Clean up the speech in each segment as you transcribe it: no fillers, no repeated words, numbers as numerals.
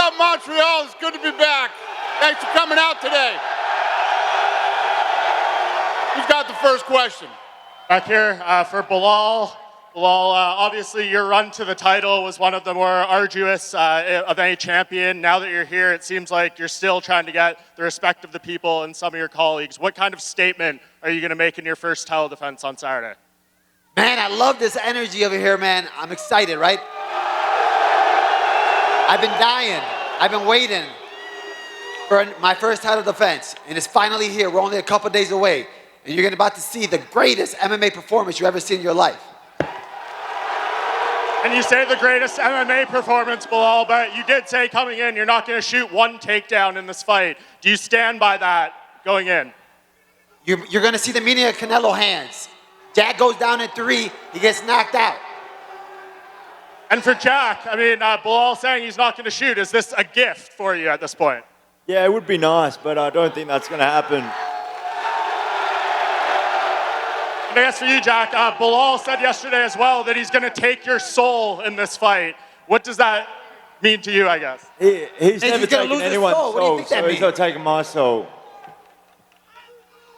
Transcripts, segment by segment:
up, Montreal? It's good to be back. Thanks for coming out today. Who's got the first question? Back here for Bilal. Bilal, obviously your run to the title was one of the more arduous of any champion. Now that you're here, it seems like you're still trying to get the respect of the people and some of your colleagues. What kind of statement are you going to make in your first title defense on Saturday? Man, I love this energy over here, man. I'm excited, right? I've been dying. I've been waiting for my first title defense, and it's finally here. We're only a couple days away, and you're about to see the greatest MMA performance you ever seen in your life. And you say the greatest MMA performance, Bilal, but you did say coming in you're not going to shoot one takedown in this fight. Do you stand by that going in? You're going to see the meaning of Canelo hands. Jack goes down in 3, he gets knocked out. And for Jack, I mean, Bilal saying he's not going to shoot, is this a gift for you at this point? Yeah, it would be nice, but I don't think that's going to happen. And I guess for you, Jack, Bilal said yesterday as well that he's going to take your soul in this fight. What does that mean to you, I guess? He's never taken anyone's soul, so he's not taking my soul.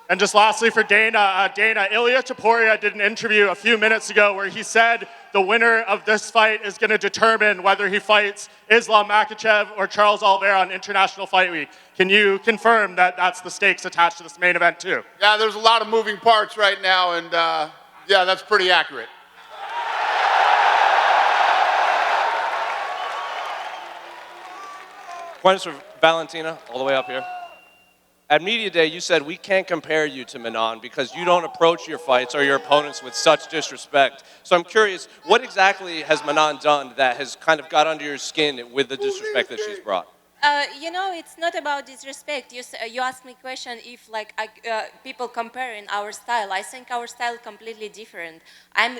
And just lastly for Dana, Ilia Topuria did an interview a few minutes ago where he said the winner of this fight is going to determine whether he fights Islam Makhachev or Charles Oliveira on International Fight Week. Can you confirm that that's the stakes attached to this main event too? Yeah, there's a lot of moving parts right now, and yeah, that's pretty accurate. Questions for Valentina, all the way up here. At Media Day, you said we can't compare you to Manon because you don't approach your fights or your opponents with such disrespect. So I'm curious, what exactly has Manon done that has kind of got under your skin with the disrespect that she's brought? You know, it's not about disrespect. You asked me a question if like people comparing our style. I think our style is completely different. I'm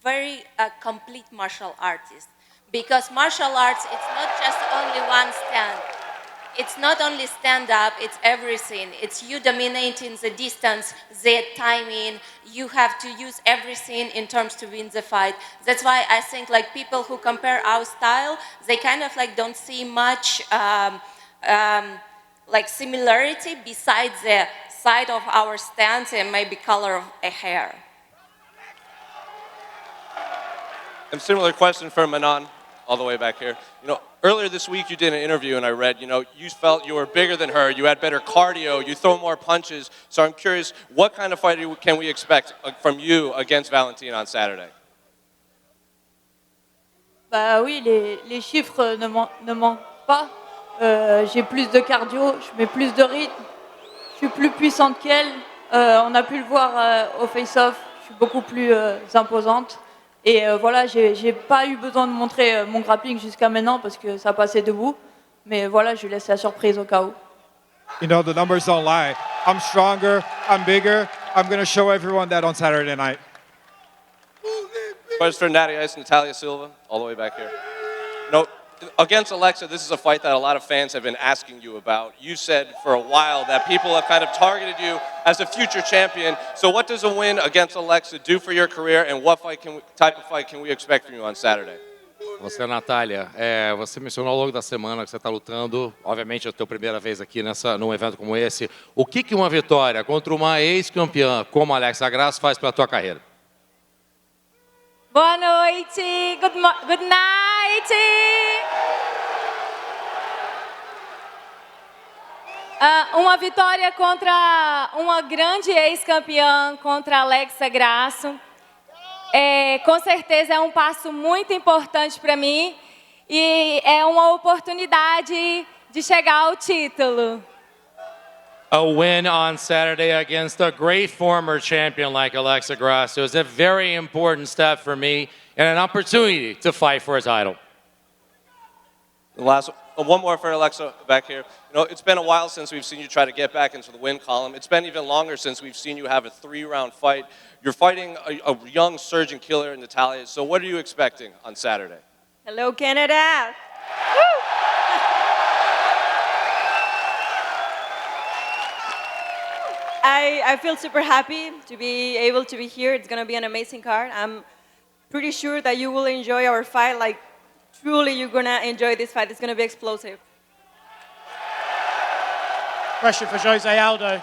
very complete martial artist because martial arts, it's not just only one stand. It's not only stand-up, it's everything. It's you dominating the distance, the timing. You have to use everything in terms to win the fight. That's why I think like people who compare our style, they kind of like don't see much like similarity besides the side of our stance and maybe color of a hair. And similar question for Manon, all the way back here. You know, earlier this week you did an interview and I read, you know, you felt you were bigger than her, you had better cardio, you throw more punches. So I'm curious, what kind of fight can we expect from you against Valentina on Saturday? Bah oui, les chiffres ne manquent pas. J'ai plus de cardio, je mets plus de rythme, je suis plus puissante qu'elle. On a pu le voir au face-off, je suis beaucoup plus imposante. Et voilà, j'ai pas eu besoin de montrer mon grappling jusqu'à maintenant parce que ça passait debout. Mais voilà, je laisse la surprise au cas où. You know, the numbers don't lie. I'm stronger, I'm bigger. I'm going to show everyone that on Saturday night. Question for Natty Ice, Natalia Silva, all the way back here. No, against Alexa, this is a fight that a lot of fans have been asking you about. You said for a while that people have kind of targeted you as a future champion. So what does a win against Alexa do for your career, and what type of fight can we expect from you on Saturday? Você, Natália, você mencionou ao longo da semana que você está lutando. Obviamente é a tua primeira vez aqui num evento como esse. O que uma vitória contra uma ex-campeã como a Alexa Grasso faz para a tua carreira? Boa noite, good night. Uma vitória contra uma grande ex-campeã, contra Alexa Grasso. Com certeza é um passo muito importante para mim e é uma oportunidade de chegar ao título. A win on Saturday against a great former champion like Alexa Grasso is a very important step for me and an opportunity to fight for a title. Last one more for Alexa back here. You know, it's been a while since we've seen you try to get back into the win column. It's been even longer since we've seen you have a 3-round fight. You're fighting a young surgeon killer in Natalia. So what are you expecting on Saturday? Hello, Canada. I feel super happy to be able to be here. It's going to be an amazing card. I'm pretty sure that you will enjoy our fight like truly you're gonna enjoy this fight. It's gonna be explosive. Question for Jose Aldo.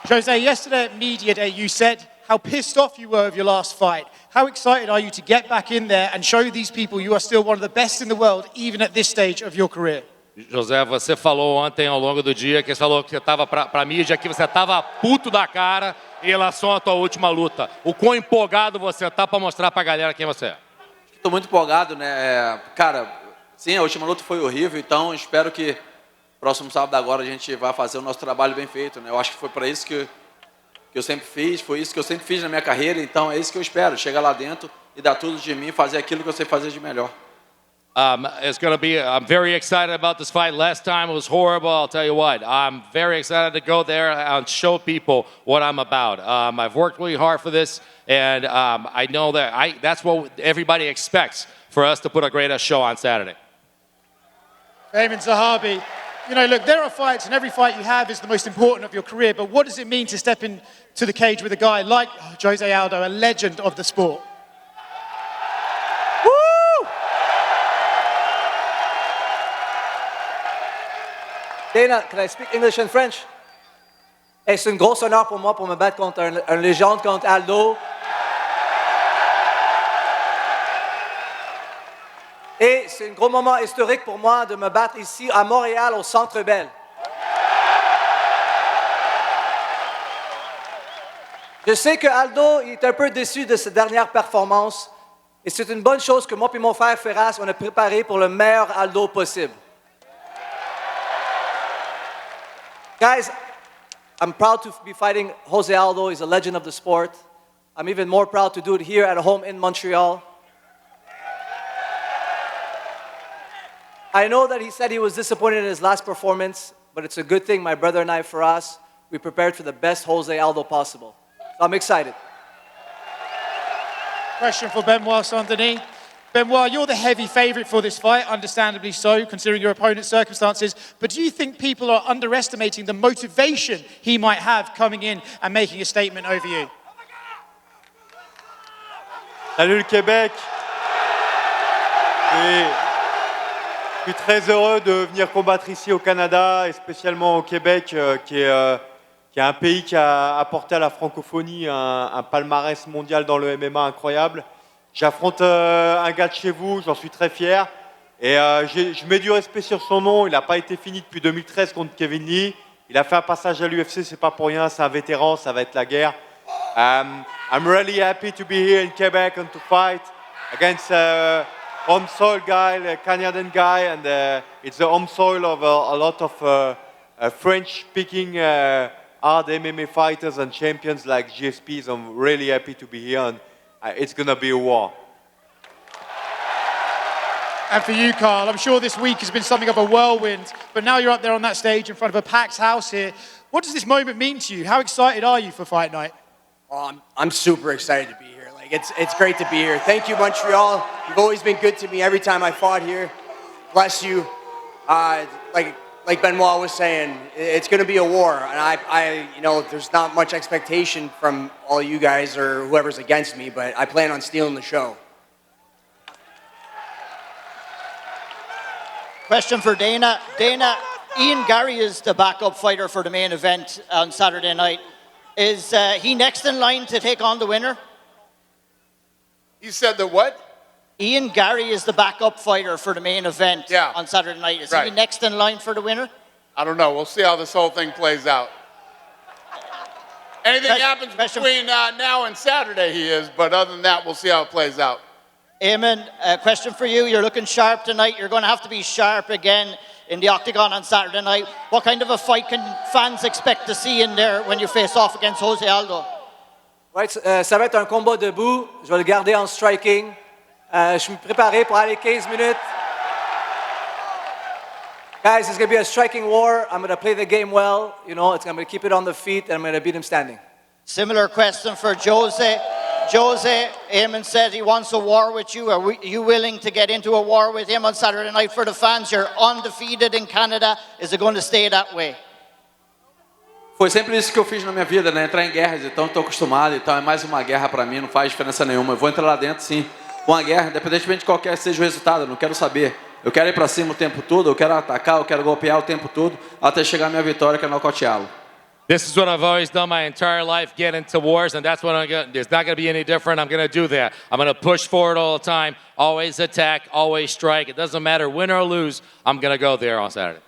Jose, yesterday at Media Day, you said how pissed off you were of your last fight. How excited are you to get back in there and show these people you are still one of the best in the world, even at this stage of your career? José, você falou ontem ao longo do dia que você falou que você estava para a mídia, que você estava puto da cara em relação à tua última luta. O quão empolgado você está para mostrar para a galera quem você é? Estou muito empolgado, né? Cara, sim, a última luta foi horrível, então espero que próximo sábado agora a gente vai fazer o nosso trabalho bem feito, né? Eu acho que foi para isso que eu sempre fiz, foi isso que eu sempre fiz na minha carreira, então é isso que eu espero, chegar lá dentro e dar tudo de mim, fazer aquilo que eu sei fazer de melhor. It's going to be, I'm very excited about this fight. Last time it was horrible, I'll tell you what. I'm very excited to go there and show people what I'm about. I've worked really hard for this, and I know that that's what everybody expects for us to put a great show on Saturday. Eamon Zahabi, you know, look, there are fights, and every fight you have is the most important of your career, but what does it mean to step into the cage with a guy like Jose Aldo, a legend of the sport? Dana, can I speak English and French? Hey, c'est une grosse honneur pour moi pour me battre contre un légende, contre Aldo. Et c'est un gros moment historique pour moi de me battre ici à Montréal, au Centre Bell. Je sais que Aldo est un peu déçu de sa dernière performance. Et c'est une bonne chose que moi et mon frère Ferraz, on a préparé pour le meilleur Aldo possible. Guys, I'm proud to be fighting Jose Aldo. He's a legend of the sport. I'm even more proud to do it here at home in Montreal. I know that he said he was disappointed in his last performance, but it's a good thing my brother and I, for us, we prepared for the best Jose Aldo possible. So I'm excited. Question for Benoit Saint-Denis. Benoit, you're the heavy favourite for this fight, understandably so, considering your opponent's circumstances. But do you think people are underestimating the motivation he might have coming in and making a statement over you? Salut le Québec. Et je suis très heureux de venir combattre ici au Canada et spécialement au Québec, qui est un pays qui a apporté à la francophonie un palmarès mondial dans le MMA incroyable. J'affronte un gars de chez vous, j'en suis très fier. Et je mets du respect sur son nom. Il n'a pas été fini depuis 2013 contre Kevin Lee. Il a fait un passage à l'UFC, c'est pas pour rien. C'est un vétéran, ça va être la guerre. I'm really happy to be here in Quebec and to fight against home soil guy, a Canadian guy, and it's the home soil of a lot of French-speaking hard MMA fighters and champions like GSPs. I'm really happy to be here. And, it's going to be a war. And for you, Carl, I'm sure this week has been something of a whirlwind, but now you're up there on that stage in front of a packed house here. What does this moment mean to you? How excited are you for fight night? Well, I'm super excited to be here. Like it's great to be here. Thank you, Montreal. You've always been good to me every time I fought here. Bless you. Like Benoit was saying, it's going to be a war, and I you know, there's not much expectation from all you guys or whoever's against me, but I plan on stealing the show. Question for Dana. Dana, Ian Gary is the backup fighter for the main event on Saturday night. Is he next in line to take on the winner? You said the what? Ian Gary is the backup fighter for the main event on Saturday night. Is he next in line for the winner? I don't know. We'll see how this whole thing plays out. Anything happens between now and Saturday, he is. But other than that, we'll see how it plays out. Eamon, a question for you. You're looking sharp tonight. You're going to have to be sharp again in the octagon on Saturday night. What kind of a fight can fans expect to see in there when you face off against Jose Aldo? Right, ça va être un combat debout. Je vais le garder en striking. Je suis préparé pour aller 15 minutes. Guys, it's going to be a striking war. I'm going to play the game well. You know, I'm going to keep it on the feet, and I'm going to beat him standing. Similar question for Jose. Jose, Eamon said he wants a war with you. Are you willing to get into a war with him on Saturday night for the fans? You're undefeated in Canada. Is it going to stay that way? Foi sempre isso que eu fiz na minha vida, né? Entrar em guerras, então estou acostumado, então é mais uma guerra para mim, não faz diferença nenhuma. Eu vou entrar lá dentro, sim, uma guerra, independentemente de qualquer seja o resultado, eu não quero saber. Eu quero ir para cima o tempo todo, eu quero atacar, eu quero golpear o tempo todo, até chegar a minha vitória, que é nocauteá-lo. This is what I've always done my entire life, get into wars, and that's what I'm going to do. It's not going to be any different. I'm going to do that. I'm going to push forward all the time, always attack, always strike. It doesn't matter win or lose, I'm going to go there on Saturday.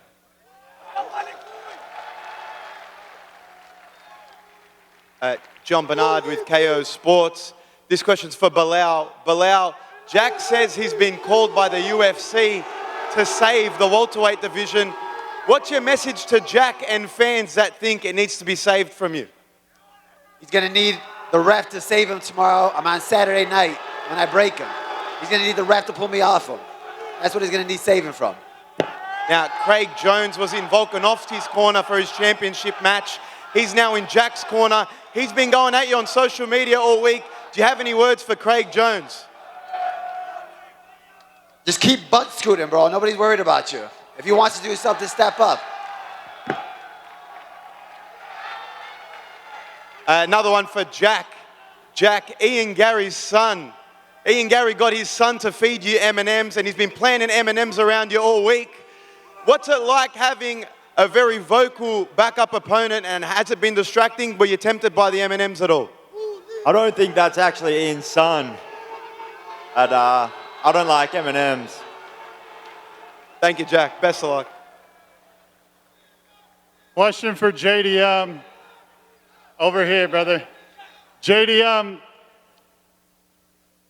John Bernard with KO Sports. This question's for Bilal. Bilal, Jack says he's been called by the UFC to save the welterweight division. What's your message to Jack and fans that think it needs to be saved from you? He's going to need the ref to save him tomorrow. I'm on Saturday night when I break him. He's going to need the ref to pull me off him. That's what he's going to need saving from. Now, Craig Jones was in Volkanovski's corner for his championship match. He's now in Jack's corner. He's been going at you on social media all week. Do you have any words for Craig Jones? Just keep butt scooting, bro. Nobody's worried about you. If he wants to do something, step up. Another one for Jack. Jack, Ian Gary's son. Ian Gary got his son to feed you M&Ms, and he's been planting M&Ms around you all week. What's it like having a very vocal backup opponent, and has it been distracting? Were you tempted by the M&Ms at all? I don't think that's actually Ian's son. And, I don't like M&Ms. Thank you, Jack. Best of luck. Question for JD. Over here, brother. JD,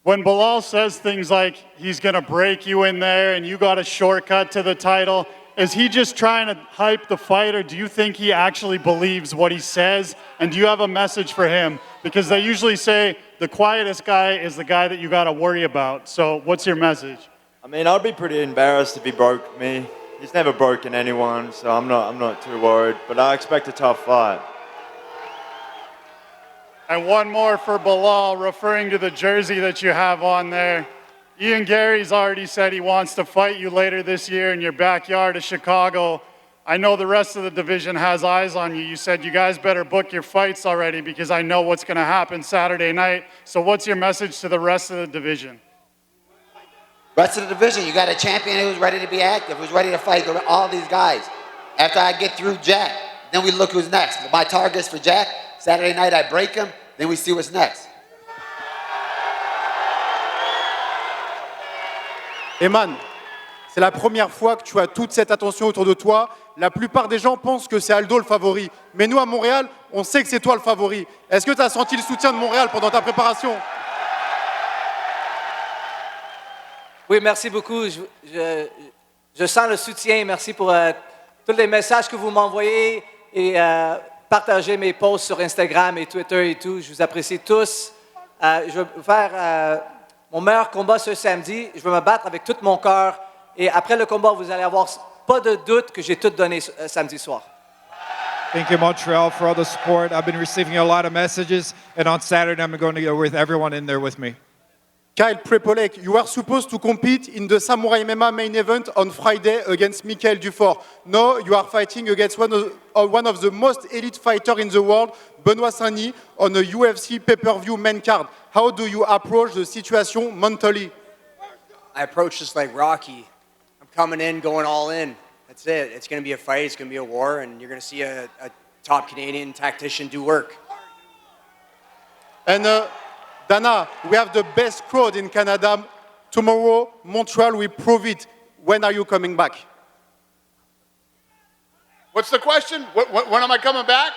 when Bilal says things like he's going to break you in there and you got a shortcut to the title, is he just trying to hype the fight, or do you think he actually believes what he says? And do you have a message for him? Because they usually say the quietest guy is the guy that you got to worry about. So what's your message? I mean, I'd be pretty embarrassed if he broke me. He's never broken anyone, so I'm not too worried. But I expect a tough fight. And one more for Bilal, referring to the jersey that you have on there. Ian Gary's already said he wants to fight you later this year in your backyard of Chicago. I know the rest of the division has eyes on you. You said you guys better book your fights already because I know what's going to happen Saturday night. So what's your message to the rest of the division? Rest of the division, you got a champion who's ready to be active, who's ready to fight all these guys. After I get through Jack, then we look who's next. My target's for Jack. Saturday night, I break him. Then we see what's next. Eman, c'est la première fois que tu as toute cette attention autour de toi. La plupart des gens pensent que c'est Aldo le favori. Mais nous, à Montréal, on sait que c'est toi le favori. Est-ce que tu as senti le soutien de Montréal pendant ta préparation? Oui, merci beaucoup. Je sens le soutien. Merci pour tous les messages que vous m'envoyez et partagez mes posts sur Instagram et Twitter et tout. Je vous apprécie tous. Je vais faire mon meilleur combat ce samedi. Je vais me battre avec tout mon cœur. Et après le combat, vous allez avoir pas de doute que j'ai tout donné samedi soir. Thank you, Montreal, for all the support. I've been receiving a lot of messages, and on Saturday, I'm going to go with everyone in there with me. Kyle Prepolek, you are supposed to compete in the Samurai MMA main event on Friday against Michael Dufort. Now you are fighting against one of the most elite fighters in the world, Benoit Saint-Denis, on a UFC pay-per-view main card. How do you approach the situation mentally? I approach this like Rocky. I'm coming in, going all in. That's it. It's going to be a fight. It's going to be a war, and you're going to see a top Canadian tactician do work. And Dana, we have the best crowd in Canada. Tomorrow, Montreal will prove it. When are you coming back? What's the question? When am I coming back?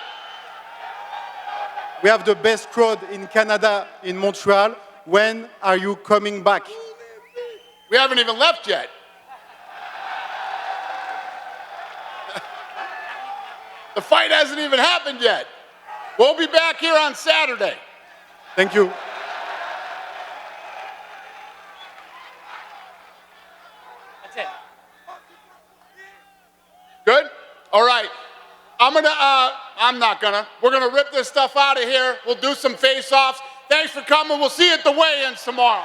We have the best crowd in Canada, in Montreal. When are you coming back? We haven't even left yet. The fight hasn't even happened yet. We'll be back here on Saturday. Thank you. That's it. Good? All right. We're gonna rip this stuff out of here. We'll do some face-offs. Thanks for coming. We'll see you at the weigh-ins tomorrow.